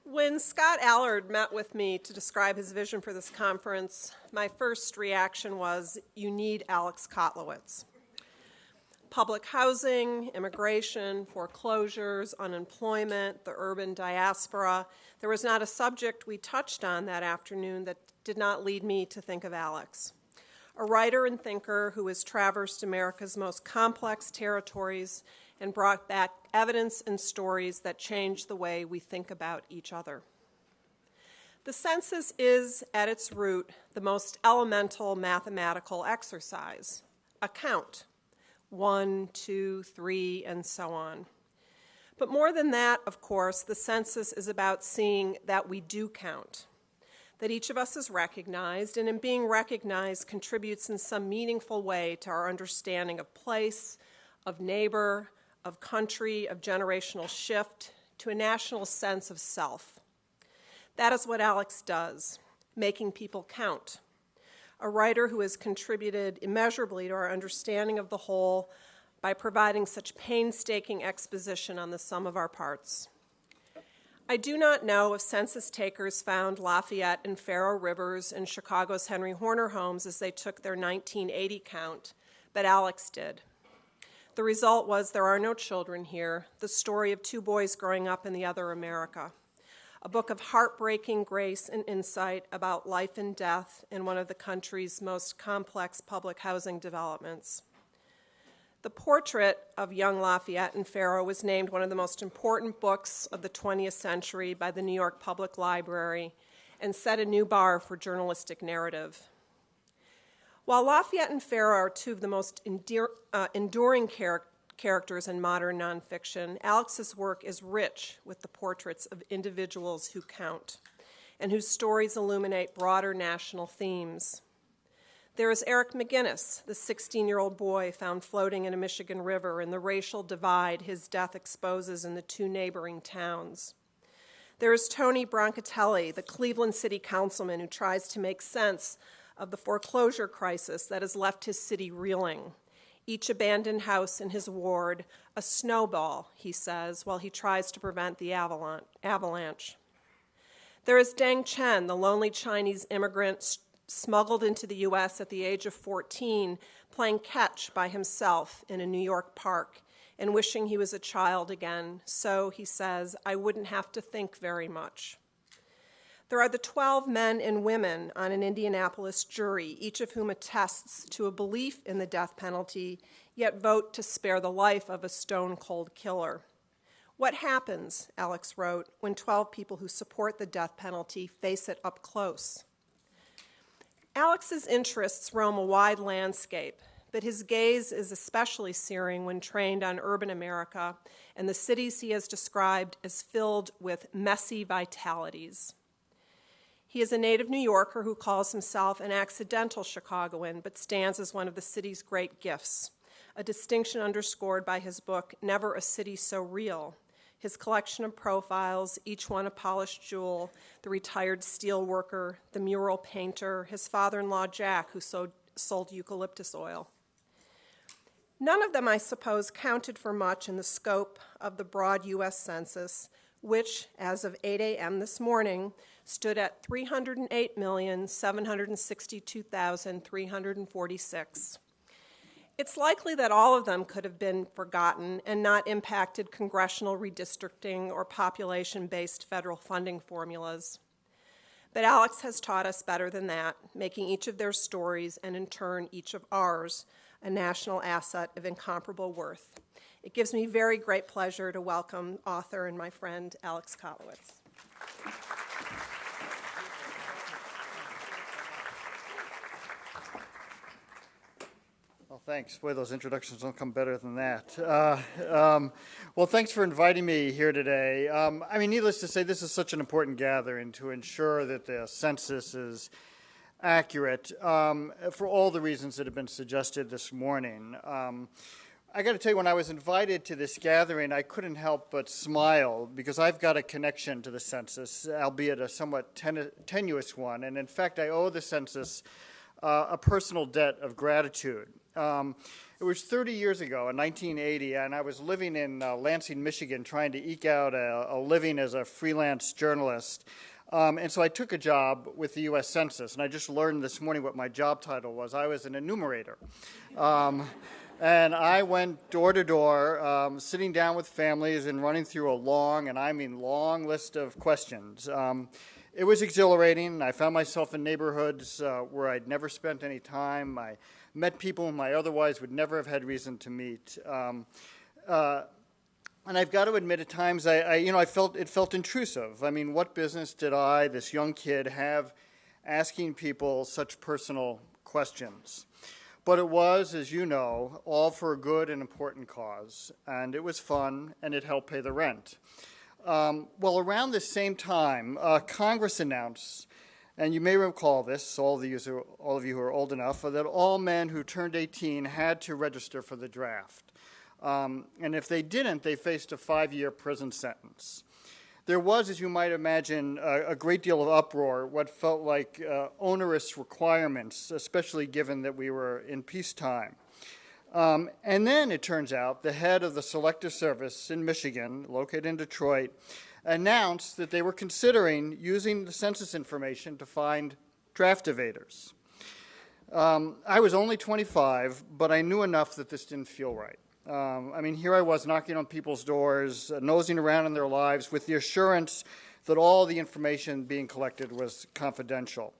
When Scott Allard met with me to describe his vision for this conference, my first reaction was, you need Alex Kotlowitz. Public housing, immigration, foreclosures, unemployment, the urban diaspora. There was not a subject we touched on that afternoon that did not lead me to think of Alex. A writer and thinker who has traversed America's most complex territories and brought back evidence and stories that change the way we think about each other. The census is, at its root, the most elemental mathematical exercise, a count. 1, 2, 3, and so on. But more than that, of course, the census is about seeing that we do count, that each of us is recognized, and in being recognized contributes in some meaningful way to our understanding of place, of neighbor, of country, of generational shift, to a national sense of self. That is what Alex does, making people count. A writer who has contributed immeasurably to our understanding of the whole by providing such painstaking exposition on the sum of our parts. I do not know if census takers found Lafayette and Faro Rivers in Chicago's Henry Horner homes as they took their 1980 count, but Alex did. The result was there are no children here, the story of two boys growing up in the other America. A book of heartbreaking grace and insight about life and death in one of the country's most complex public housing developments. The portrait of young Lafayette and Faro was named one of the most important books of the 20th century by the New York Public Library and set a new bar for journalistic narrative. While Lafayette and Faro are two of the most enduring characters in modern nonfiction, Alex's work is rich with the portraits of individuals who count and whose stories illuminate broader national themes. There is Eric McGinnis, the 16-year-old boy found floating in a Michigan river, and the racial divide his death exposes in the two neighboring towns. There is Tony Brancatelli, the Cleveland city councilman who tries to make sense of the foreclosure crisis that has left his city reeling. Each abandoned house in his ward, a snowball, he says, while he tries to prevent the avalanche. There is Deng Chen, the lonely Chinese immigrant smuggled into the U.S. at the age of 14, playing catch by himself in a New York park and wishing he was a child again, so, he says, I wouldn't have to think very much. There are the 12 men and women on an Indianapolis jury, each of whom attests to a belief in the death penalty, yet vote to spare the life of a stone-cold killer. What happens, Alex wrote, when 12 people who support the death penalty face it up close? Alex's interests roam a wide landscape, but his gaze is especially searing when trained on urban America and the cities he has described as filled with messy vitalities. He is a native New Yorker who calls himself an accidental Chicagoan, but stands as one of the city's great gifts, a distinction underscored by his book, Never a City So Real, his collection of profiles, each one a polished jewel, the retired steel worker, the mural painter, his father-in-law Jack, who sold eucalyptus oil. None of them, I suppose, counted for much in the scope of the broad U.S. Census, which, as of 8 a.m. this morning, stood at 308,762,346. It's likely that all of them could have been forgotten and not impacted congressional redistricting or population-based federal funding formulas. But Alex has taught us better than that, making each of their stories, and in turn each of ours, a national asset of incomparable worth. It gives me very great pleasure to welcome author and my friend, Alex Kotlowitz. Well, thanks. Boy, those introductions don't come better than that. Well, thanks for inviting me here today. Needless to say, this is such an important gathering to ensure that the census is accurate for all the reasons that have been suggested this morning. I got to tell you, when I was invited to this gathering, I couldn't help but smile because I've got a connection to the census, albeit a somewhat tenuous one. And in fact, I owe the census a personal debt of gratitude. It was 30 years ago, in 1980, and I was living in Lansing, Michigan, trying to eke out a living as a freelance journalist. And so I took a job with the U.S. Census, and I just learned this morning what my job title was. I was an enumerator. And I went door to door, sitting down with families and running through a long, and I mean long, list of questions. It was exhilarating. I found myself in neighborhoods where I'd never spent any time. I met people whom I otherwise would never have had reason to meet. And I've got to admit, at times, I felt it felt intrusive. I mean, what business did I, this young kid, have asking people such personal questions? But it was, as you know, all for a good and important cause, and it was fun, and it helped pay the rent. Well, around the same time, Congress announced, and you may recall this, all of you who are old enough, that all men who turned 18 had to register for the draft. And if they didn't, they faced a 5-year prison sentence. There was, as you might imagine, a great deal of uproar, what felt like onerous requirements, especially given that we were in peacetime. And then, it turns out, the head of the Selective Service in Michigan, located in Detroit, announced that they were considering using the census information to find draft evaders. I was only 25, but I knew enough that this didn't feel right. I mean, here I was knocking on people's doors, nosing around in their lives with the assurance that all the information being collected was confidential.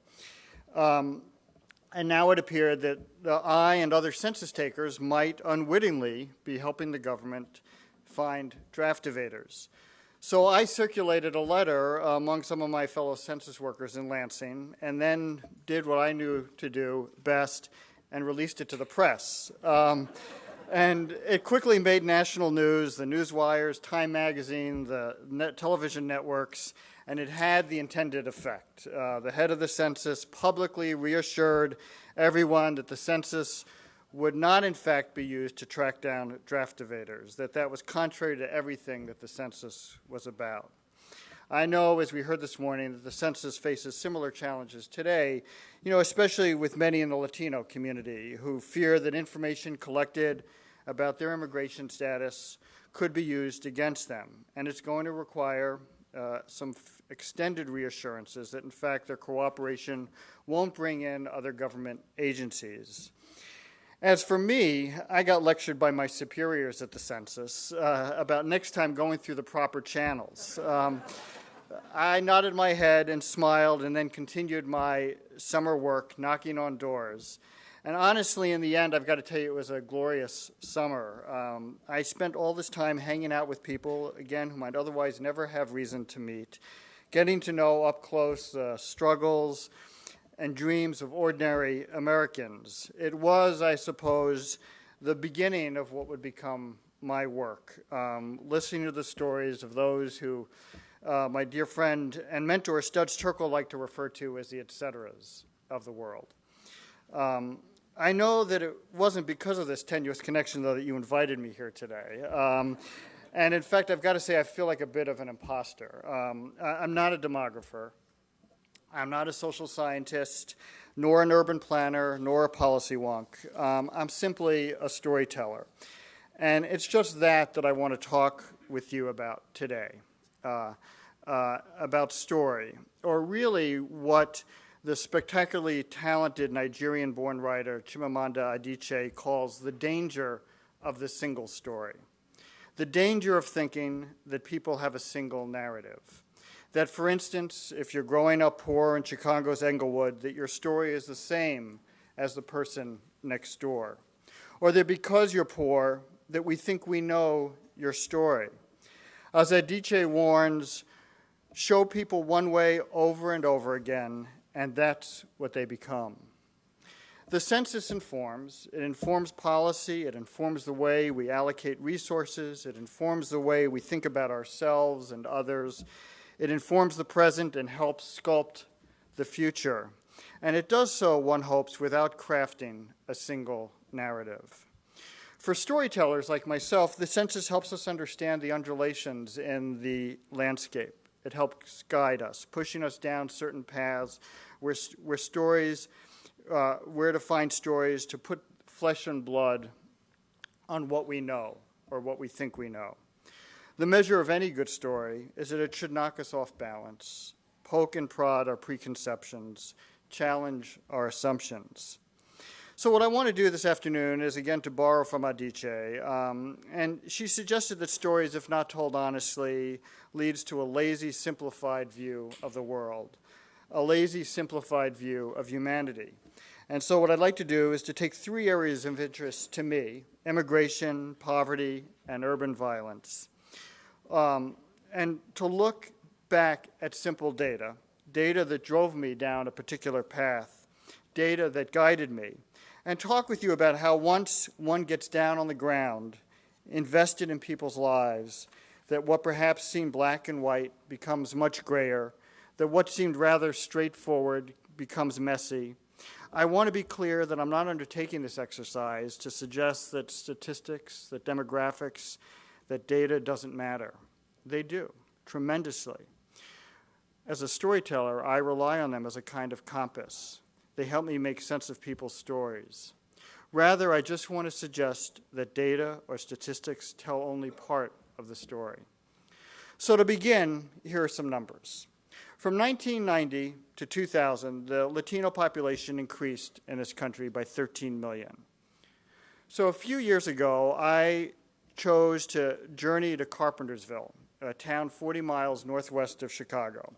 And now it appeared that I and other census takers might unwittingly be helping the government find draft evaders. So I circulated a letter among some of my fellow census workers in Lansing, and then did what I knew to do best and released it to the press. And it quickly made national news, the newswires, Time Magazine, the television networks, and it had the intended effect. The head of the census publicly reassured everyone that the census would not, in fact, be used to track down draft evaders, that was contrary to everything that the census was about. I know, as we heard this morning, that the census faces similar challenges today, especially with many in the Latino community who fear that information collected about their immigration status could be used against them. And it's going to require some extended reassurances that, in fact, their cooperation won't bring in other government agencies. As for me, I got lectured by my superiors at the census about next time going through the proper channels. I nodded my head and smiled and then continued my summer work knocking on doors. And honestly, in the end, I've got to tell you, it was a glorious summer. I spent all this time hanging out with people, again, whom I'd otherwise never have reason to meet, getting to know up close the struggles and dreams of ordinary Americans. It was, I suppose, the beginning of what would become my work, listening to the stories of those who my dear friend and mentor Studs Terkel liked to refer to as the et ceteras of the world. I know that it wasn't because of this tenuous connection, though, that you invited me here today. And in fact, I've got to say I feel like a bit of an imposter. I'm not a demographer. I'm not a social scientist, nor an urban planner, nor a policy wonk. I'm simply a storyteller. And it's just that I want to talk with you about today, about story, or really what the spectacularly talented Nigerian-born writer Chimamanda Adichie calls the danger of the single story. The danger of thinking that people have a single narrative. That, for instance, if you're growing up poor in Chicago's Englewood, that your story is the same as the person next door. Or that because you're poor, that we think we know your story. As Adichie warns, show people one way over and over again, and that's what they become. The census informs. It informs policy. It informs the way we allocate resources. It informs the way we think about ourselves and others. It informs the present and helps sculpt the future. And it does so, one hopes, without crafting a single narrative. For storytellers like myself, the census helps us understand the undulations in the landscape. It helps guide us, pushing us down certain paths where to find stories, to put flesh and blood on what we know or what we think we know. The measure of any good story is that it should knock us off balance, poke and prod our preconceptions, challenge our assumptions. So what I want to do this afternoon is, again, to borrow from Adiche. And she suggested that stories, if not told honestly, leads to a lazy, simplified view of the world, a lazy, simplified view of humanity. And so what I'd like to do is to take three areas of interest to me: immigration, poverty, and urban violence, and to look back at simple data that drove me down a particular path, data that guided me, and talk with you about how once one gets down on the ground, invested in people's lives, that what perhaps seemed black and white becomes much grayer, that what seemed rather straightforward becomes messy. I want to be clear that I'm not undertaking this exercise to suggest that statistics, that demographics, that data doesn't matter. They do, tremendously. As a storyteller, I rely on them as a kind of compass. They help me make sense of people's stories. Rather, I just want to suggest that data or statistics tell only part of the story. So to begin, here are some numbers. From 1990 to 2000, the Latino population increased in this country by 13 million. So a few years ago, I chose to journey to Carpentersville, a town 40 miles northwest of Chicago.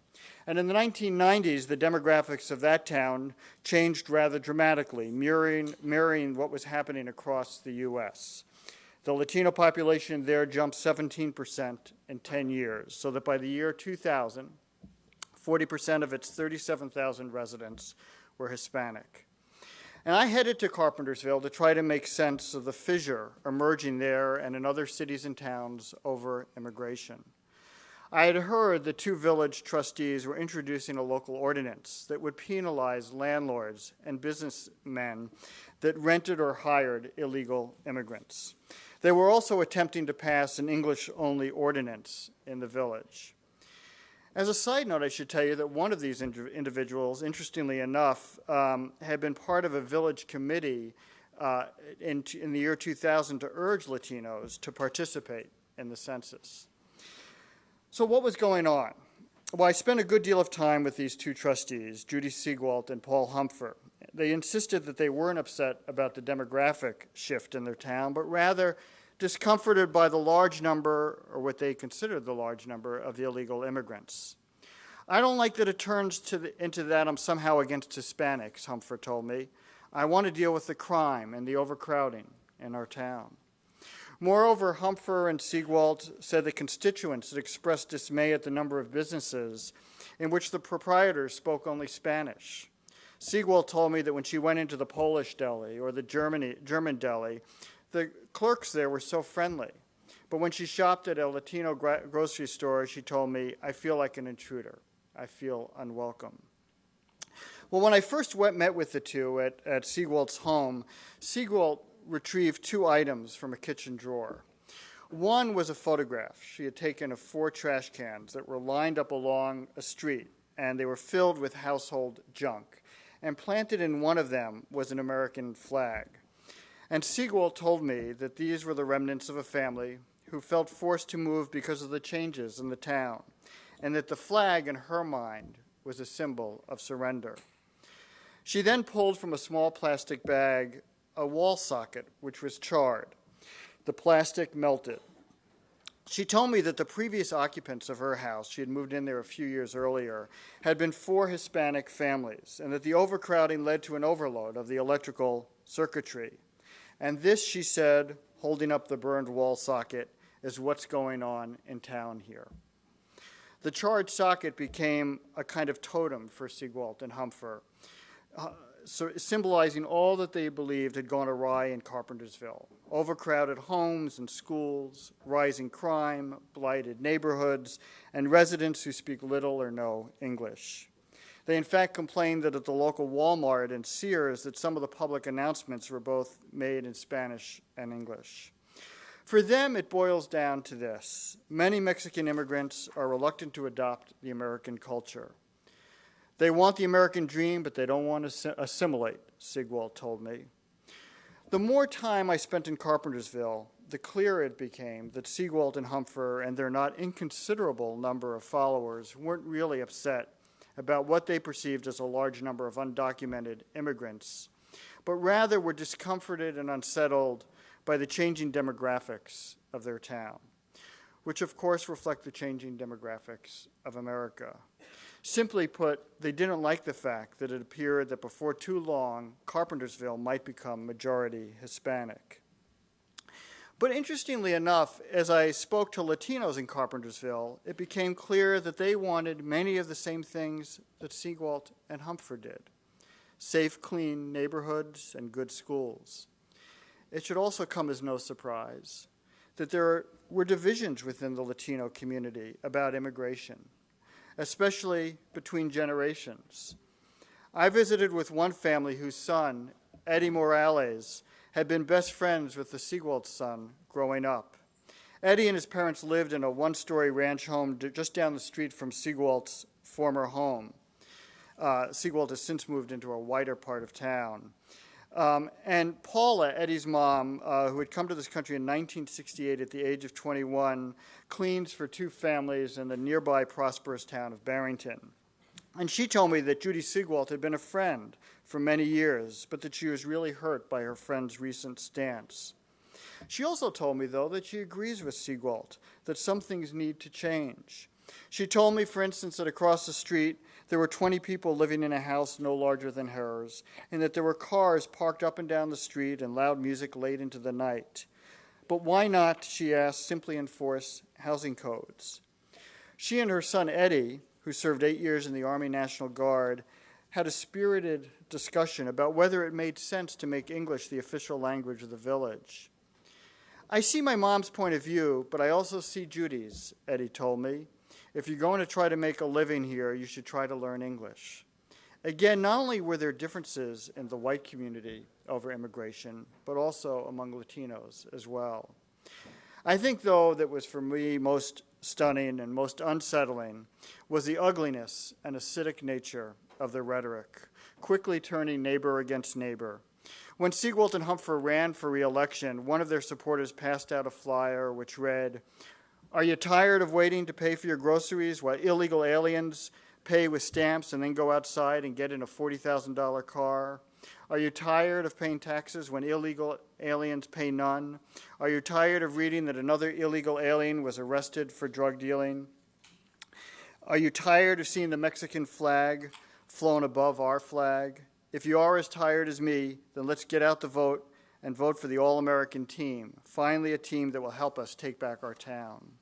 And in the 1990s, the demographics of that town changed rather dramatically, mirroring what was happening across the U.S. The Latino population there jumped 17% in 10 years, so that by the year 2000, 40% of its 37,000 residents were Hispanic. And I headed to Carpentersville to try to make sense of the fissure emerging there and in other cities and towns over immigration. I had heard the two village trustees were introducing a local ordinance that would penalize landlords and businessmen that rented or hired illegal immigrants. They were also attempting to pass an English-only ordinance in the village. As a side note, I should tell you that one of these individuals, interestingly enough, had been part of a village committee in the year 2000 to urge Latinos to participate in the census. So what was going on? Well, I spent a good deal of time with these two trustees, Judy Siegwalt and Paul Humpher. They insisted that they weren't upset about the demographic shift in their town, but rather discomforted by the large number, or what they considered the large number, of the illegal immigrants. I don't like that it turns into that I'm somehow against Hispanics, Humpher told me. I want to deal with the crime and the overcrowding in our town. Moreover, Humpher and Siegwalt said the constituents had expressed dismay at the number of businesses in which the proprietors spoke only Spanish. Siegwalt told me that when she went into the Polish deli or the German deli, the clerks there were so friendly. But when she shopped at a Latino grocery store, she told me, I feel like an intruder. I feel unwelcome. Well, when I first met with the two at Siegwalt's home, Siegwalt retrieved two items from a kitchen drawer. One was a photograph she had taken of 4 trash cans that were lined up along a street, and they were filled with household junk. And planted in one of them was an American flag. And Siegwalt told me that these were the remnants of a family who felt forced to move because of the changes in the town, and that the flag in her mind was a symbol of surrender. She then pulled from a small plastic bag a wall socket, which was charred. The plastic melted. She told me that the previous occupants of her house, she had moved in there a few years earlier, had been 4 Hispanic families, and that the overcrowding led to an overload of the electrical circuitry. And this, she said, holding up the burned wall socket, is what's going on in town here. The charred socket became a kind of totem for Siegwalt and Humpher, so symbolizing all that they believed had gone awry in Carpentersville: overcrowded homes and schools, rising crime, blighted neighborhoods, and residents who speak little or no English. They in fact complained that at the local Walmart and Sears that some of the public announcements were both made in Spanish and English. For them, it boils down to this: many Mexican immigrants are reluctant to adopt the American culture. They want the American dream, but they don't want to assimilate, Siegwalt told me. The more time I spent in Carpentersville, the clearer it became that Seagualt and Humpher and their not inconsiderable number of followers weren't really upset about what they perceived as a large number of undocumented immigrants, but rather were discomforted and unsettled by the changing demographics of their town, which of course reflect the changing demographics of America. Simply put, they didn't like the fact that it appeared that before too long, Carpentersville might become majority Hispanic. But interestingly enough, as I spoke to Latinos in Carpentersville, it became clear that they wanted many of the same things that Seagualt and Humpher did: safe, clean neighborhoods and good schools. It should also come as no surprise that there were divisions within the Latino community about immigration, especially between generations. I visited with one family whose son, Eddie Morales, had been best friends with the Seagualt son growing up. Eddie and his parents lived in a one-story ranch home just down the street from Seagualt's former home. Seagualt has since moved into a wider part of town. And Paula, Eddie's mom, who had come to this country in 1968 at the age of 21, cleans for two families in the nearby prosperous town of Barrington. And she told me that Judy Seagualt had been a friend for many years, but that she was really hurt by her friend's recent stance. She also told me, though, that she agrees with Seagualt, that some things need to change. She told me, for instance, that across the street there were 20 people living in a house no larger than hers, and that there were cars parked up and down the street and loud music late into the night. But why not, she asked, simply enforce housing codes? She and her son Eddie, who served 8 years in the Army National Guard, had a spirited discussion about whether it made sense to make English the official language of the village. I see my mom's point of view, but I also see Judy's, Eddie told me. If you're going to try to make a living here, you should try to learn English. Again, not only were there differences in the white community over immigration, but also among Latinos as well. I think, though, that was for me most stunning and most unsettling was the ugliness and acidic nature of the rhetoric, quickly turning neighbor against neighbor. When Seagualt and Humpher ran for re-election, one of their supporters passed out a flyer which read, "Are you tired of waiting to pay for your groceries while illegal aliens pay with stamps and then go outside and get in a $40,000 car? Are you tired of paying taxes when illegal aliens pay none? Are you tired of reading that another illegal alien was arrested for drug dealing? Are you tired of seeing the Mexican flag flown above our flag? If you are as tired as me, then let's get out the vote and vote for the All-American team, finally a team that will help us take back our town."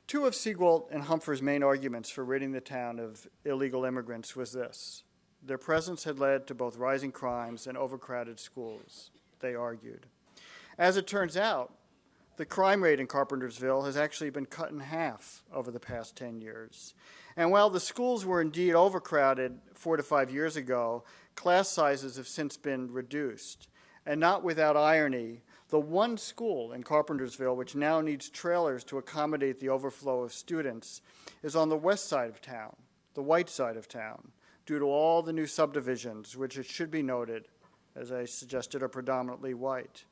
Two of Seagualt and Humpher's main arguments for ridding the town of illegal immigrants was this: their presence had led to both rising crimes and overcrowded schools, they argued. As it turns out, the crime rate in Carpentersville has actually been cut in half over the past 10 years. And while the schools were indeed overcrowded 4 to 5 years ago, class sizes have since been reduced. And not without irony, the one school in Carpentersville, which now needs trailers to accommodate the overflow of students, is on the west side of town, the white side of town, due to all the new subdivisions, which it should be noted, as I suggested, are predominantly white.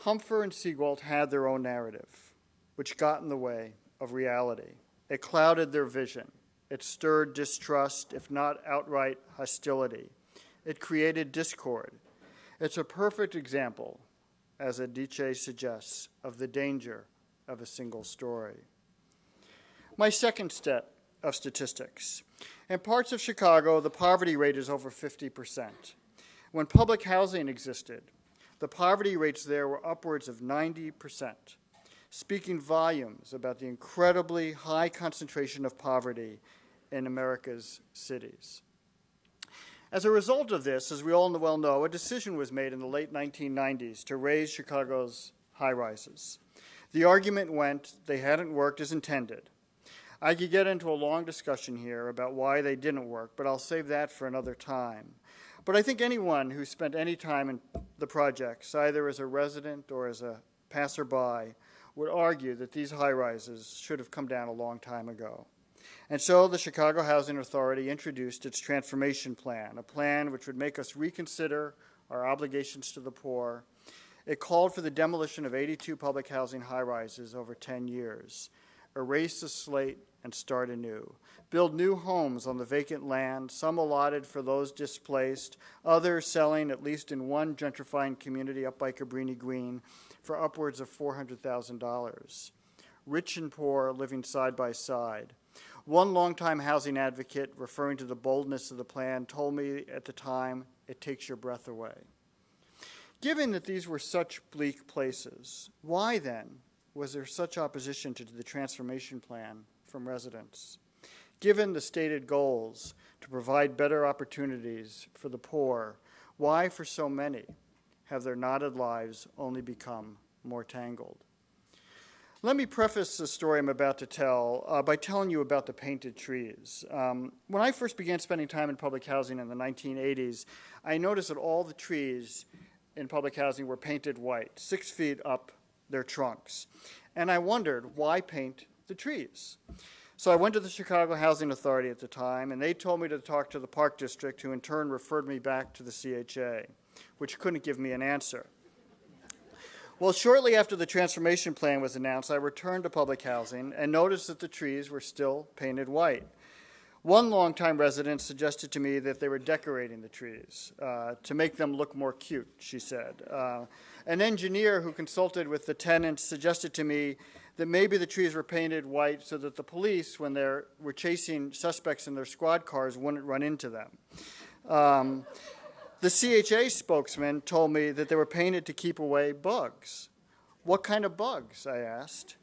Humpher and Seagualt had their own narrative, which got in the way of reality. It clouded their vision. It stirred distrust, if not outright hostility. It created discord. It's a perfect example, as Adichie suggests, of the danger of a single story. My second set of statistics. In parts of Chicago, the poverty rate is over 50%. When public housing existed, the poverty rates there were upwards of 90%, speaking volumes about the incredibly high concentration of poverty in America's cities. As a result of this, as we all well know, a decision was made in the late 1990s to raise Chicago's high-rises. The argument went they hadn't worked as intended. I could get into a long discussion here about why they didn't work, but I'll save that for another time. But I think anyone who spent any time in the projects, either as a resident or as a passerby, would argue that these high-rises should have come down a long time ago. And so the Chicago Housing Authority introduced its transformation plan, a plan which would make us reconsider our obligations to the poor. It called for the demolition of 82 public housing high-rises over 10 years, erase the slate and start anew, build new homes on the vacant land, some allotted for those displaced, others selling, at least in one gentrifying community up by Cabrini Green, for upwards of $400,000. Rich and poor living side by side. One longtime housing advocate, referring to the boldness of the plan, told me at the time, "It takes your breath away." Given that these were such bleak places, why then was there such opposition to the transformation plan from residents? Given the stated goals to provide better opportunities for the poor, why for so many have their knotted lives only become more tangled? Let me preface the story I'm about to tell by telling you about the painted trees. When I first began spending time in public housing in the 1980s, I noticed that all the trees in public housing were painted white, 6 feet up their trunks. And I wondered, why paint the trees? So I went to the Chicago Housing Authority at the time, and they told me to talk to the Park District, who in turn referred me back to the CHA, which couldn't give me an answer. Well, shortly after the transformation plan was announced, I returned to public housing and noticed that the trees were still painted white. One longtime resident suggested to me that they were decorating the trees to make them look more cute, she said. An engineer who consulted with the tenants suggested to me that maybe the trees were painted white so that the police, when they were chasing suspects in their squad cars, wouldn't run into them. The CHA spokesman told me that they were painted to keep away bugs. What kind of bugs, I asked.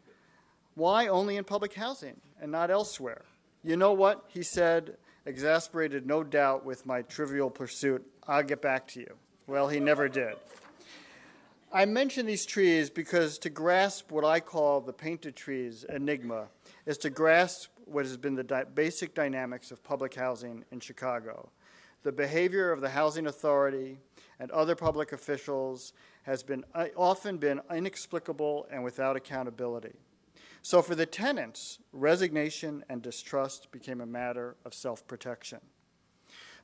Why only in public housing and not elsewhere? You know what, he said, exasperated no doubt with my trivial pursuit, "I'll get back to you." Well, he never did. I mention these trees because to grasp what I call the painted trees enigma is to grasp what has been the basic dynamics of public housing in Chicago. The behavior of the Housing Authority and other public officials has often been inexplicable and without accountability. So for the tenants, resignation and distrust became a matter of self-protection.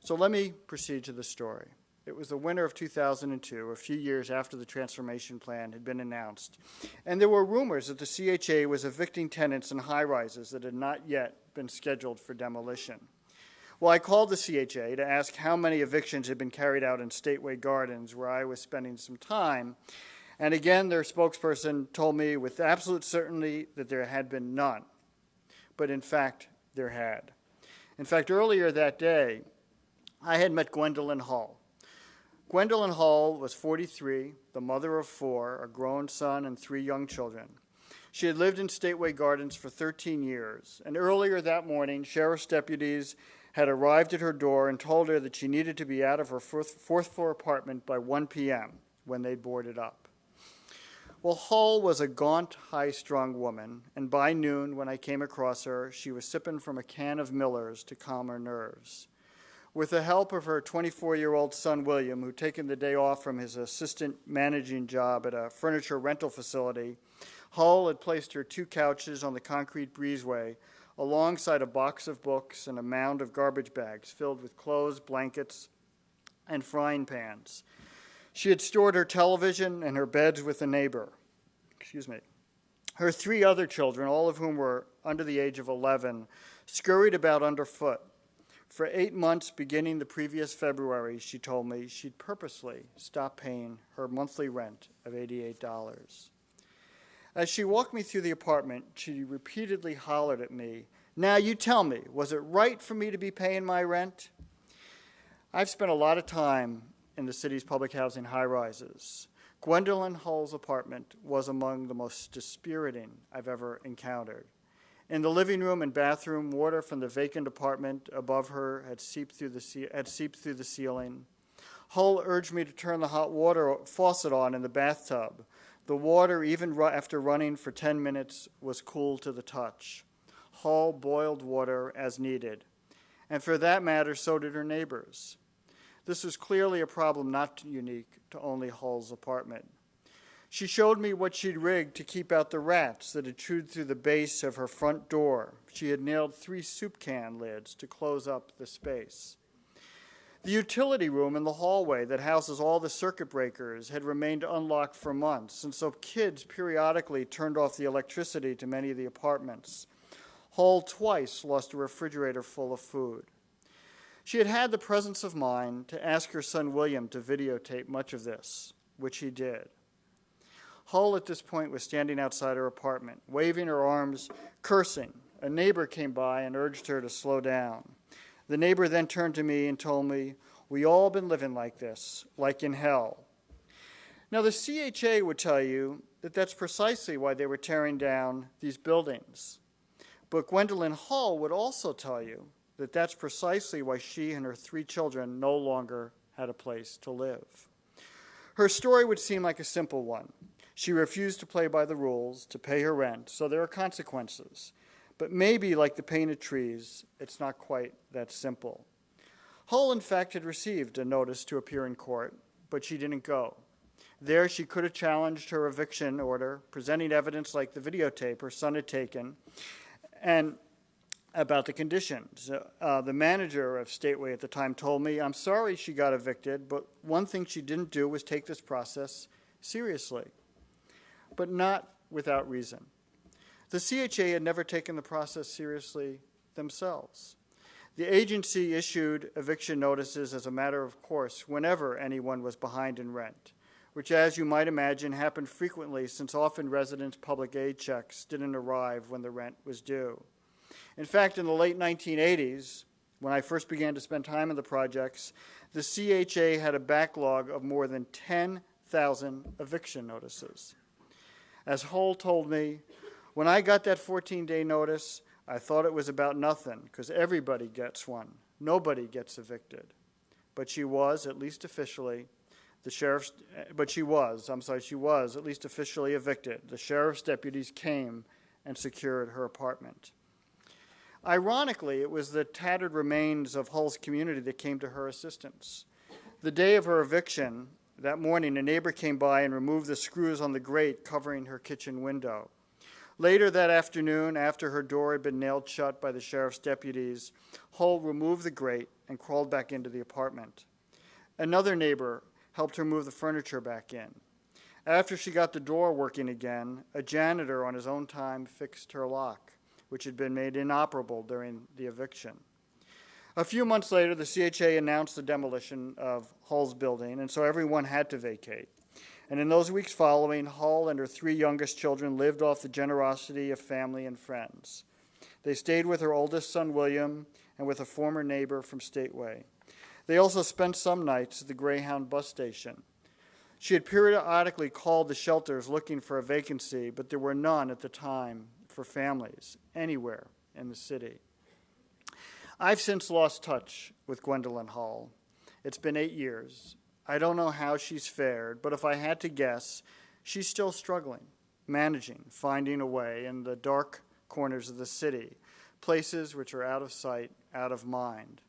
So let me proceed to the story. It was the winter of 2002, a few years after the transformation plan had been announced, and there were rumors that the CHA was evicting tenants in high-rises that had not yet been scheduled for demolition. Well, I called the CHA to ask how many evictions had been carried out in Stateway Gardens, where I was spending some time. And again, their spokesperson told me with absolute certainty that there had been none. But in fact, there had. In fact, earlier that day, I had met Gwendolyn Hull. Gwendolyn Hull was 43, the mother of 4, a grown son and 3 young children. She had lived in Stateway Gardens for 13 years, and earlier that morning, sheriff's deputies had arrived at her door and told her that she needed to be out of her fourth floor apartment by 1 p.m. when they boarded up. Well, Hull was a gaunt, high-strung woman, and by noon, when I came across her, she was sipping from a can of Miller's to calm her nerves. With the help of her 24-year-old son, William, who'd taken the day off from his assistant managing job at a furniture rental facility, Hull had placed her 2 couches on the concrete breezeway alongside a box of books and a mound of garbage bags filled with clothes, blankets, and frying pans. She had stored her television and her beds with a neighbor. Her 3 other children, all of whom were under the age of 11, scurried about underfoot. For 8 months, beginning the previous February, she told me, she'd purposely stopped paying her monthly rent of $88. As she walked me through the apartment, she repeatedly hollered at me, "Now you tell me, was it right for me to be paying my rent?" I've spent a lot of time in the city's public housing high-rises. Gwendolyn Hull's apartment was among the most dispiriting I've ever encountered. In the living room and bathroom, water from the vacant apartment above her had seeped through the ceiling. Hull urged me to turn the hot water faucet on in the bathtub. The water, even after running for 10 minutes, was cool to the touch. Hull boiled water as needed. And for that matter, so did her neighbors. This was clearly a problem not unique to only Hull's apartment. She showed me what she'd rigged to keep out the rats that had chewed through the base of her front door. She had nailed 3 soup can lids to close up the space. The utility room in the hallway that houses all the circuit breakers had remained unlocked for months, and so kids periodically turned off the electricity to many of the apartments. Hull twice lost a refrigerator full of food. She had had the presence of mind to ask her son William to videotape much of this, which he did. Hull at this point was standing outside her apartment, waving her arms, cursing. A neighbor came by and urged her to slow down. The neighbor then turned to me and told me, "We all been living like this, like in hell." Now the CHA would tell you that that's precisely why they were tearing down these buildings. But Gwendolyn Hull would also tell you that that's precisely why she and her 3 children no longer had a place to live. Her story would seem like a simple one. She refused to play by the rules, to pay her rent, so there are consequences. But maybe, like the painted trees, it's not quite that simple. Hull, in fact, had received a notice to appear in court, but she didn't go. There, she could have challenged her eviction order, presenting evidence like the videotape her son had taken, and about the conditions. The manager of Stateway at the time told me, "I'm sorry she got evicted, but one thing she didn't do was take this process seriously." But not without reason. The CHA had never taken the process seriously themselves. The agency issued eviction notices as a matter of course whenever anyone was behind in rent, which, as you might imagine, happened frequently since often residents' public aid checks didn't arrive when the rent was due. In fact, in the late 1980s, when I first began to spend time on the projects, the CHA had a backlog of more than 10,000 eviction notices. As Hull told me, "When I got that 14-day notice, I thought it was about nothing because everybody gets one. Nobody gets evicted." But she was, at least officially, she was at least officially evicted. The sheriff's deputies came and secured her apartment. Ironically, it was the tattered remains of Hull's community that came to her assistance. The day of her eviction, that morning, a neighbor came by and removed the screws on the grate covering her kitchen window. Later that afternoon, after her door had been nailed shut by the sheriff's deputies, Hull removed the grate and crawled back into the apartment. Another neighbor helped her move the furniture back in. After she got the door working again, a janitor on his own time fixed her lock, which had been made inoperable during the eviction. A few months later, the CHA announced the demolition of Hull's building, and so everyone had to vacate. And in those weeks following, Hull and her 3 youngest children lived off the generosity of family and friends. They stayed with her oldest son, William, and with a former neighbor from Stateway. They also spent some nights at the Greyhound bus station. She had periodically called the shelters looking for a vacancy, but there were none at the time for families anywhere in the city. I've since lost touch with Gwendolyn Hull. It's been 8 years. I don't know how she's fared, but if I had to guess, she's still struggling, managing, finding a way in the dark corners of the city, places which are out of sight, out of mind.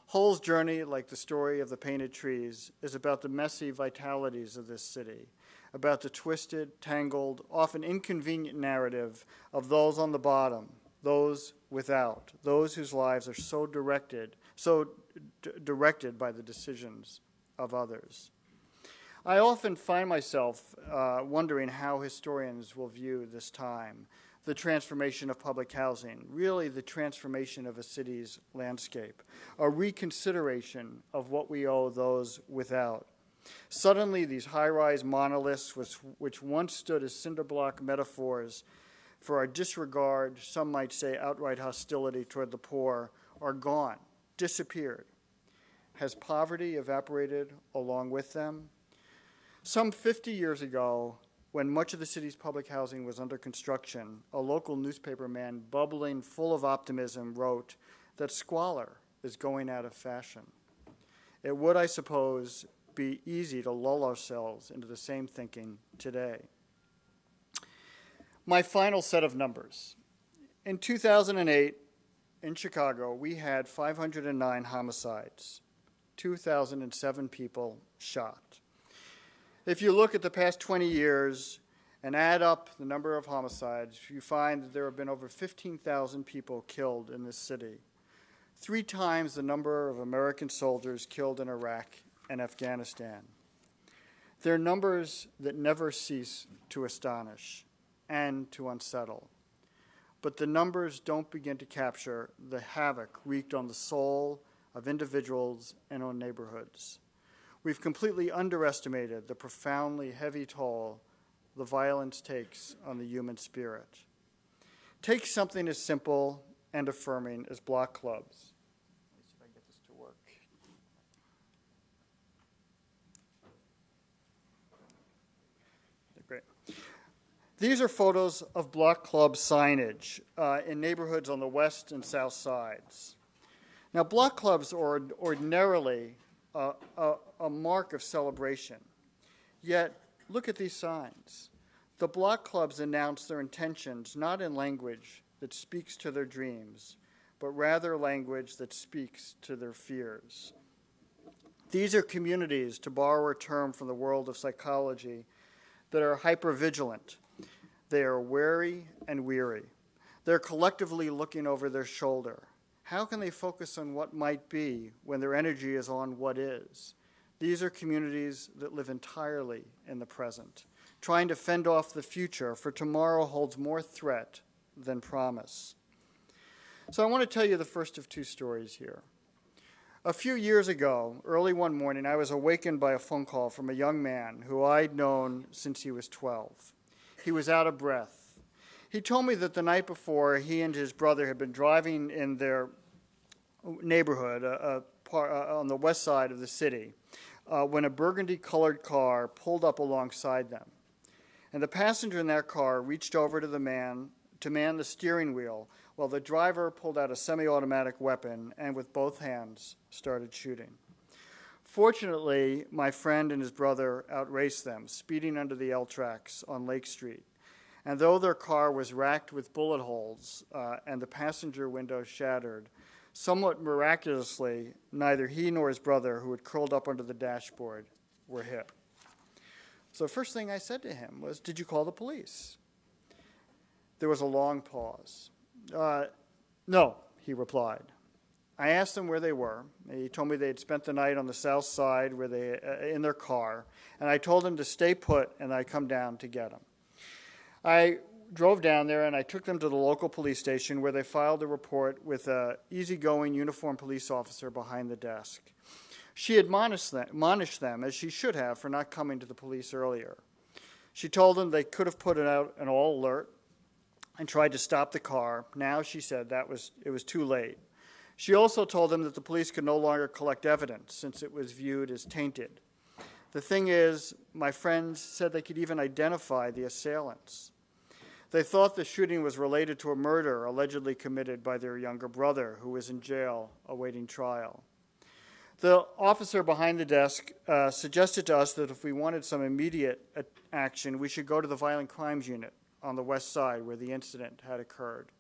Hull's journey, like the story of the painted trees, is about the messy vitalities of this city, about the twisted, tangled, often inconvenient narrative of those on the bottom, those without, those whose lives are so directed by the decisions of others. I often find myself wondering how historians will view this time, the transformation of public housing, really the transformation of a city's landscape, a reconsideration of what we owe those without. Suddenly, these high-rise monoliths, which once stood as cinder block metaphors for our disregard, some might say outright hostility toward the poor, are gone, disappeared. Has poverty evaporated along with them? Some 50 years ago, when much of the city's public housing was under construction, a local newspaperman bubbling full of optimism wrote that squalor is going out of fashion. It would, I suppose, be easy to lull ourselves into the same thinking today. My final set of numbers. In 2008, in Chicago, we had 509 homicides, 2,007 people shot. If you look at the past 20 years and add up the number of homicides, you find that there have been over 15,000 people killed in this city. 3 times the number of American soldiers killed in Iraq and Afghanistan. They're numbers that never cease to astonish and to unsettle. But the numbers don't begin to capture the havoc wreaked on the soul of individuals and on neighborhoods. We've completely underestimated the profoundly heavy toll the violence takes on the human spirit. Take something as simple and affirming as block clubs. Let me see if I can get this to work. Great. These are photos of block club signage in neighborhoods on the west and south sides. Now, block clubs are ordinarily a mark of celebration. Yet, look at these signs. The block clubs announce their intentions not in language that speaks to their dreams, but rather language that speaks to their fears. These are communities, to borrow a term from the world of psychology, that are hypervigilant. They are wary and weary. They're collectively looking over their shoulder. How can they focus on what might be when their energy is on what is? These are communities that live entirely in the present, trying to fend off the future, for tomorrow holds more threat than promise. So I want to tell you the first of 2 stories here. A few years ago, early one morning, I was awakened by a phone call from a young man who I'd known since he was 12. He was out of breath. He told me that the night before, he and his brother had been driving in their neighborhood on the west side of the city when a burgundy-colored car pulled up alongside them. And the passenger in that car reached over to the man to man the steering wheel while the driver pulled out a semi-automatic weapon and with both hands started shooting. Fortunately, my friend and his brother outraced them, speeding under the L tracks on Lake Street. And though their car was racked with bullet holes and the passenger window shattered, somewhat miraculously, neither he nor his brother, who had curled up under the dashboard, were hit. So the first thing I said to him was, "Did you call the police?" There was a long pause. "No," he replied. I asked them where they were. He told me they had spent the night on the south side in their car, and I told them to stay put and I'd come down to get them. I drove down there and I took them to the local police station where they filed a report with an easygoing uniformed police officer behind the desk. She admonished them, as she should have, for not coming to the police earlier. She told them they could have put out an all alert and tried to stop the car. Now, she said, it was too late. She also told them that the police could no longer collect evidence since it was viewed as tainted. The thing is, my friends said they could even identify the assailants. They thought the shooting was related to a murder allegedly committed by their younger brother, who was in jail awaiting trial. The officer behind the desk suggested to us that if we wanted some immediate action, we should go to the Violent Crimes Unit on the west side where the incident had occurred.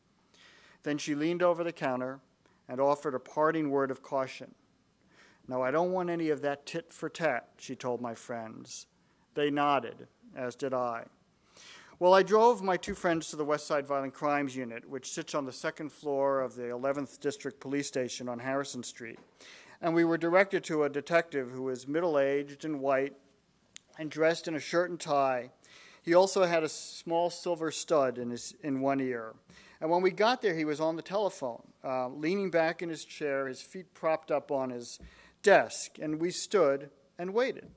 Then she leaned over the counter and offered a parting word of caution. "Now, I don't want any of that tit for tat," she told my friends. They nodded, as did I. Well, I drove my 2 friends to the West Side Violent Crimes Unit, which sits on the 2nd floor of the 11th District Police Station on Harrison Street. And we were directed to a detective who was middle-aged and white and dressed in a shirt and tie. He also had a small silver stud in one ear. And when we got there, he was on the telephone, leaning back in his chair, his feet propped up on his desk, and we stood and waited.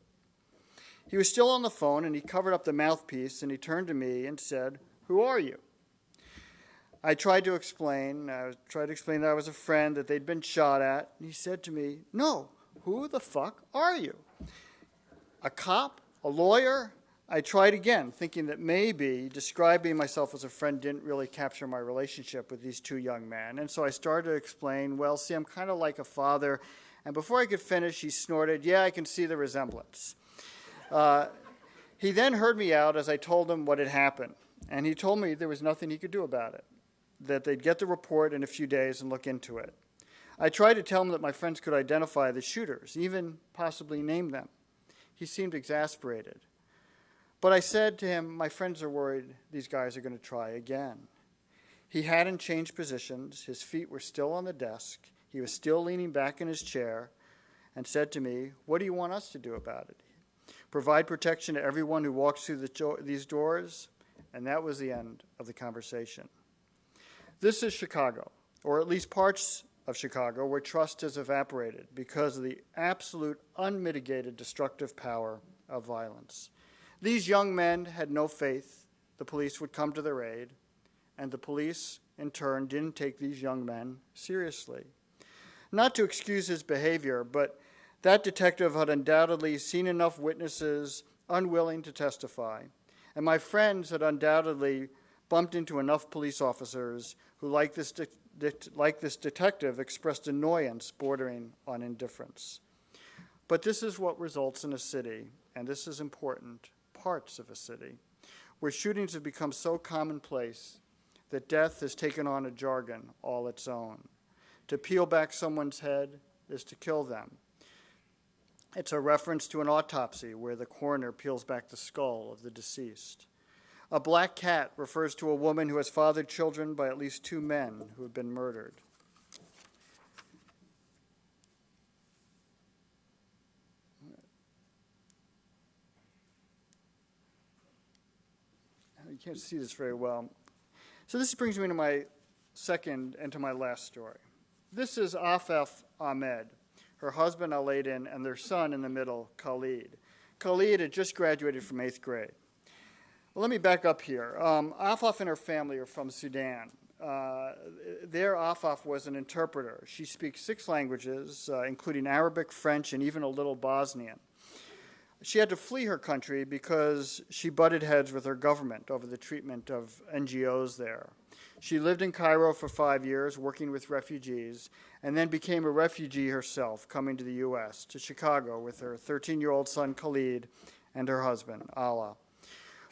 He was still on the phone, and he covered up the mouthpiece, and he turned to me and said, "Who are you?" I tried to explain that I was a friend, that they'd been shot at, and he said to me, "No, who the fuck are you? A cop? A lawyer?" I tried again, thinking that maybe describing myself as a friend didn't really capture my relationship with these 2 young men. And so I started to explain, "Well, see, I'm kind of like a father." And before I could finish, he snorted, "Yeah, I can see the resemblance." He then heard me out as I told him what had happened. And he told me there was nothing he could do about it, that they'd get the report in a few days and look into it. I tried to tell him that my friends could identify the shooters, even possibly name them. He seemed exasperated. But I said to him, my friends are worried these guys are going to try again. He hadn't changed positions. His feet were still on the desk. He was still leaning back in his chair and said to me, "What do you want us to do about it? Provide protection to everyone who walks through these doors?" And that was the end of the conversation. This is Chicago, or at least parts of Chicago, where trust has evaporated because of the absolute unmitigated destructive power of violence. These young men had no faith the police would come to their aid, and the police, in turn, didn't take these young men seriously. Not to excuse his behavior, but that detective had undoubtedly seen enough witnesses unwilling to testify, and my friends had undoubtedly bumped into enough police officers who, like this detective, expressed annoyance bordering on indifference. But this is what results in a city, and this is important, parts of a city, where shootings have become so commonplace that death has taken on a jargon all its own. To peel back someone's head is to kill them. It's a reference to an autopsy where the coroner peels back the skull of the deceased. A black cat refers to a woman who has fathered children by at least 2 men who have been murdered. You can't see this very well. So this brings me to my second and to my last story. This is Afaf Ahmed, her husband Aladdin, and their son in the middle, Khalid. Khalid had just graduated from 8th grade. Well, let me back up here. Afaf and her family are from Sudan. There, Afaf was an interpreter. She speaks 6 languages, including Arabic, French, and even a little Bosnian. She had to flee her country because she butted heads with her government over the treatment of NGOs there. She lived in Cairo for 5 years, working with refugees, and then became a refugee herself, coming to the U.S., to Chicago with her 13-year-old son, Khalid, and her husband, Allah.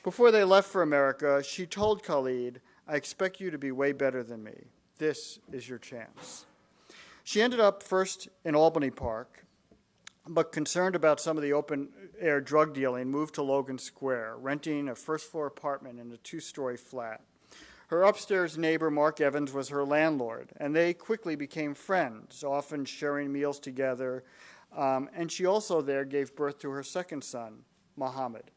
Before they left for America, she told Khalid, "I expect you to be way better than me. This is your chance." She ended up first in Albany Park, but concerned about some of the open-air drug dealing, moved to Logan Square, renting a first-floor apartment in a 2-story flat. Her upstairs neighbor, Mark Evans, was her landlord, and they quickly became friends, often sharing meals together, and she also there gave birth to her second son, Muhammad.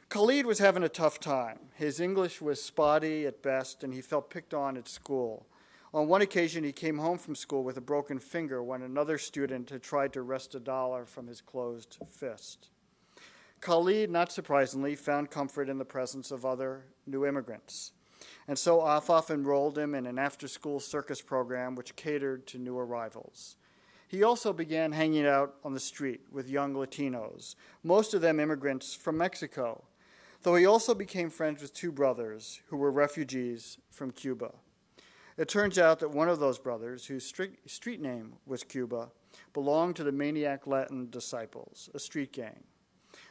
Khalid was having a tough time. His English was spotty at best, and he felt picked on at school. On one occasion, he came home from school with a broken finger when another student had tried to wrest $1 from his closed fist. Khalid, not surprisingly, found comfort in the presence of other new immigrants. And so Afaf enrolled him in an after-school circus program which catered to new arrivals. He also began hanging out on the street with young Latinos, most of them immigrants from Mexico, though he also became friends with 2 brothers who were refugees from Cuba. It turns out that one of those brothers, whose street name was Cuba, belonged to the Maniac Latin Disciples, a street gang.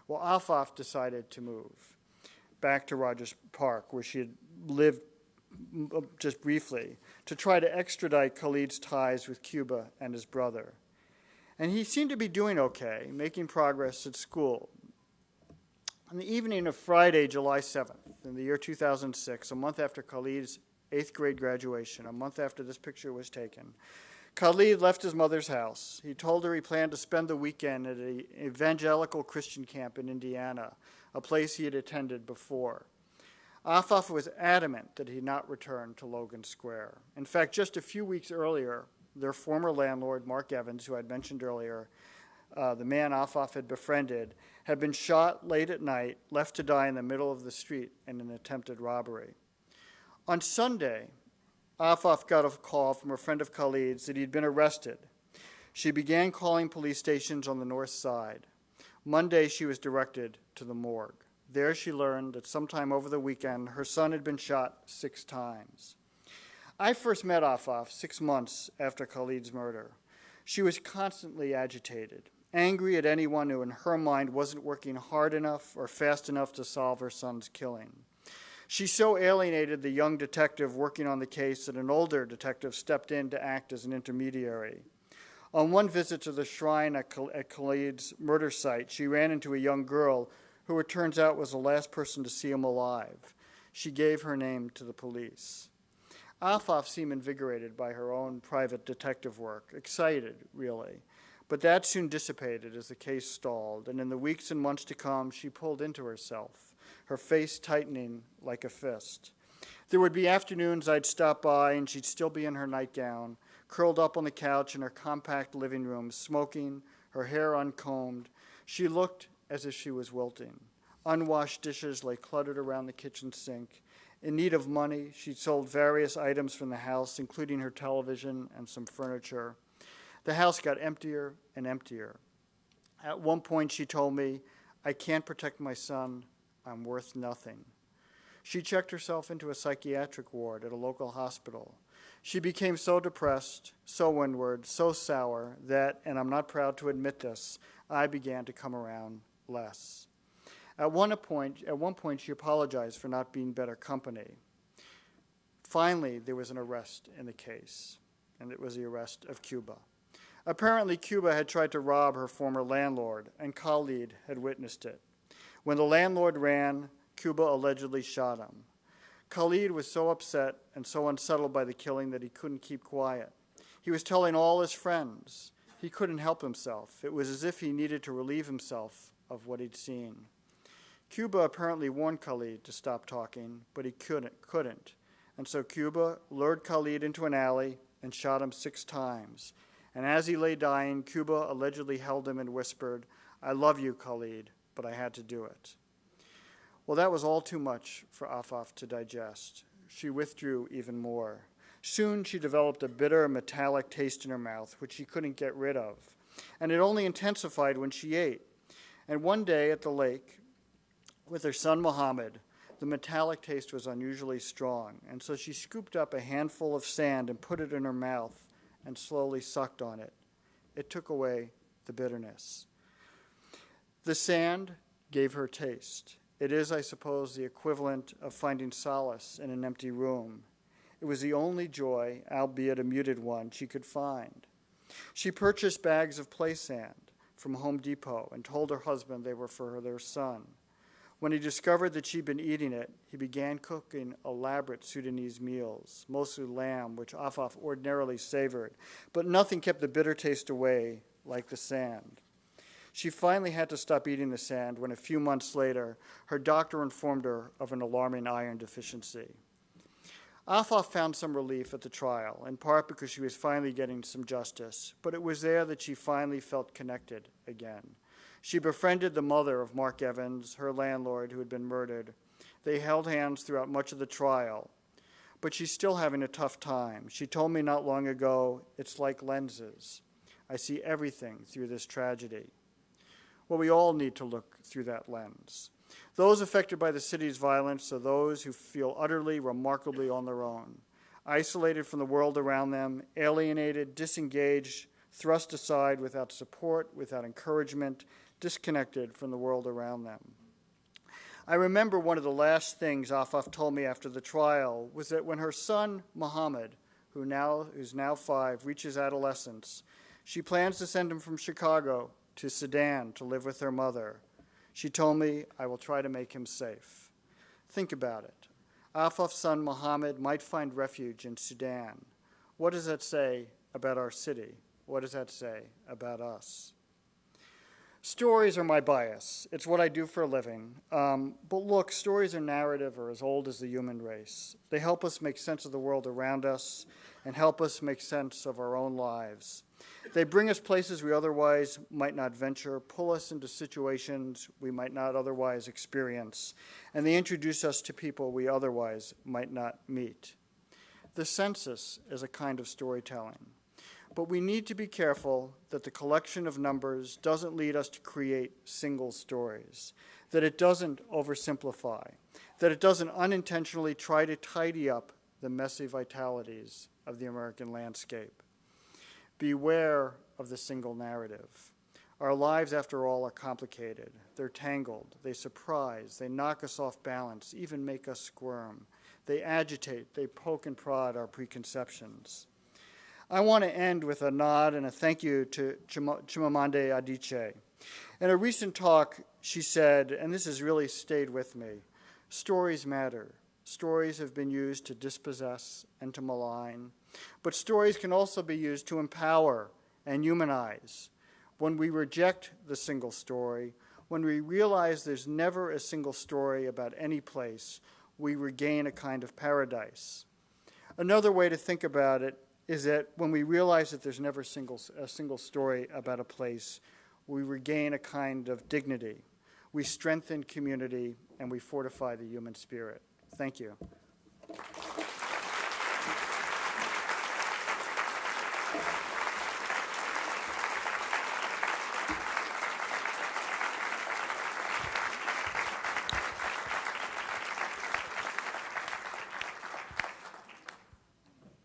Well, Afaf decided to move back to Rogers Park, where she had lived just briefly, to try to extradite Khalid's ties with Cuba and his brother. And he seemed to be doing okay, making progress at school. On the evening of Friday, July 7th, in the year 2006, a month after Khalid's 8th grade graduation, a month after this picture was taken, Khalid left his mother's house. He told her he planned to spend the weekend at an evangelical Christian camp in Indiana, a place he had attended before. Afaf was adamant that he not return to Logan Square. In fact, just a few weeks earlier, their former landlord, Mark Evans, who I'd mentioned earlier, the man Afaf had befriended, had been shot late at night, left to die in the middle of the street in an attempted robbery. On Sunday, Afaf got a call from a friend of Khalid's that he'd been arrested. She began calling police stations on the north side. Monday, she was directed to the morgue. There she learned that sometime over the weekend, her son had been shot 6 times. I first met Afaf 6 months after Khalid's murder. She was constantly agitated, angry at anyone who in her mind wasn't working hard enough or fast enough to solve her son's killing. She so alienated the young detective working on the case that an older detective stepped in to act as an intermediary. On one visit to the shrine at Khalid's murder site, she ran into a young girl who it turns out was the last person to see him alive. She gave her name to the police. Afaf seemed invigorated by her own private detective work, excited, really. But that soon dissipated as the case stalled, and in the weeks and months to come, she pulled into herself, her face tightening like a fist. There would be afternoons I'd stop by, and she'd still be in her nightgown, curled up on the couch in her compact living room, smoking, her hair uncombed. She looked as if she was wilting. Unwashed dishes lay cluttered around the kitchen sink. In need of money, she'd sold various items from the house, including her television and some furniture. The house got emptier and emptier. At one point, she told me, "I can't protect my son. I'm worth nothing." She checked herself into a psychiatric ward at a local hospital. She became so depressed, so inward, so sour that, and I'm not proud to admit this, I began to come around less. At one point, she apologized for not being better company. Finally, there was an arrest in the case, and it was the arrest of Cuba. Apparently, Cuba had tried to rob her former landlord, and Khalid had witnessed it. When the landlord ran, Cuba allegedly shot him. Khalid was so upset and so unsettled by the killing that he couldn't keep quiet. He was telling all his friends. He couldn't help himself. It was as if he needed to relieve himself of what he'd seen. Cuba apparently warned Khalid to stop talking, but he couldn't. And so Cuba lured Khalid into an alley and shot him 6 times. And as he lay dying, Cuba allegedly held him and whispered, "I love you, Khalid, but I had to do it." Well, that was all too much for Afaf to digest. She withdrew even more. Soon she developed a bitter, metallic taste in her mouth, which she couldn't get rid of. And it only intensified when she ate. And one day at the lake, with her son Mohammed, the metallic taste was unusually strong, and so she scooped up a handful of sand and put it in her mouth and slowly sucked on it. It took away the bitterness. The sand gave her taste. It is, I suppose, the equivalent of finding solace in an empty room. It was the only joy, albeit a muted one, she could find. She purchased bags of play sand from Home Depot and told her husband they were for their son. When he discovered that she'd been eating it, he began cooking elaborate Sudanese meals, mostly lamb, which Afaf ordinarily savored, but nothing kept the bitter taste away like the sand. She finally had to stop eating the sand when a few months later, her doctor informed her of an alarming iron deficiency. Afaf found some relief at the trial, in part because she was finally getting some justice, but it was there that she finally felt connected again. She befriended the mother of Mark Evans, her landlord, who had been murdered. They held hands throughout much of the trial, but she's still having a tough time. She told me not long ago, "It's like lenses. I see everything through this tragedy." Well, we all need to look through that lens. Those affected by the city's violence are those who feel utterly, remarkably on their own, isolated from the world around them, alienated, disengaged, thrust aside without support, without encouragement, disconnected from the world around them. I remember one of the last things Afaf told me after the trial was that when her son, Mohammed, who's now 5, reaches adolescence, she plans to send him from Chicago to Sudan to live with her mother. She told me, "I will try to make him safe." Think about it. Afaf's son, Mohammed, might find refuge in Sudan. What does that say about our city? What does that say about us? Stories are my bias. It's what I do for a living. But look, stories are narrative or as old as the human race. They help us make sense of the world around us and help us make sense of our own lives. They bring us places we otherwise might not venture, pull us into situations we might not otherwise experience, and they introduce us to people we otherwise might not meet. The census is a kind of storytelling. But we need to be careful that the collection of numbers doesn't lead us to create single stories, that it doesn't oversimplify, that it doesn't unintentionally try to tidy up the messy vitalities of the American landscape. Beware of the single narrative. Our lives, after all, are complicated. They're tangled. They surprise. They knock us off balance, even make us squirm. They agitate. They poke and prod our preconceptions. I want to end with a nod and a thank you to Chimamanda Adichie. In a recent talk, she said, and this has really stayed with me, stories matter. Stories have been used to dispossess and to malign. But stories can also be used to empower and humanize. When we reject the single story, when we realize there's never a single story about any place, we regain a kind of paradise. Another way to think about it is that when we realize that there's never a single story about a place, we regain a kind of dignity. We strengthen community, and we fortify the human spirit. Thank you.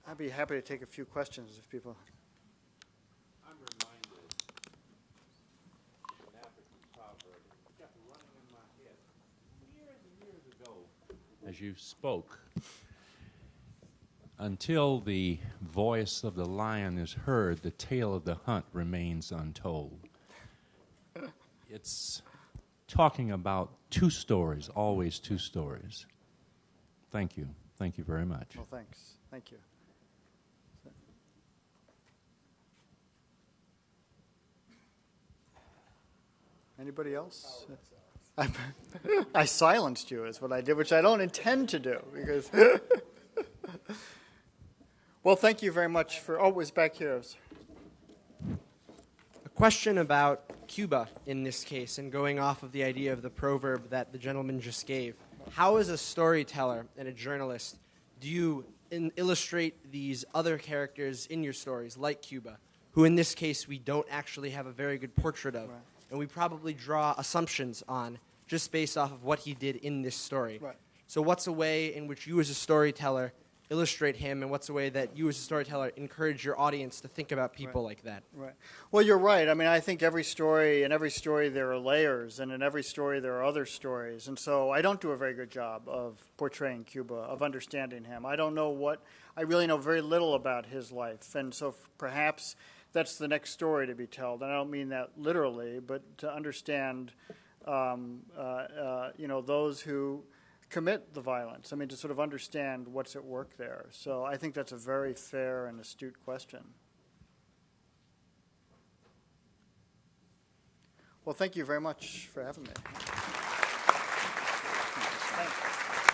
I'd be happy to take a few questions if people... I'm reminded of an African proverb. It kept running in my head years and years ago as you spoke. Until the voice of the lion is heard, the tale of the hunt remains untold. It's talking about two stories, always two stories. Thank you. Thank you very much. Well, thanks. Thank you. Anybody else? I silenced you is what I did, which I don't intend to do. Because well, thank you very much for... Oh, it was back here. A question about Cuba in this case, and going off of the idea of the proverb that the gentleman just gave. How, as a storyteller and a journalist, do you illustrate these other characters in your stories, like Cuba, who in this case we don't actually have a very good portrait of? Right. And we probably draw assumptions on just based off of what he did in this story. Right. So what's a way in which you as a storyteller illustrate him, and what's a way that you as a storyteller encourage your audience to think about people like that? Right. Well, you're right. I mean, I think in every story there are layers, and in every story there are other stories. And so I don't do a very good job of portraying Cuba, of understanding him. I really know very little about his life. And so perhaps that's the next story to be told. And I don't mean that literally, but to understand, those who commit the violence. I mean, to sort of understand what's at work there. So I think that's a very fair and astute question. Well, thank you very much for having me. Thanks.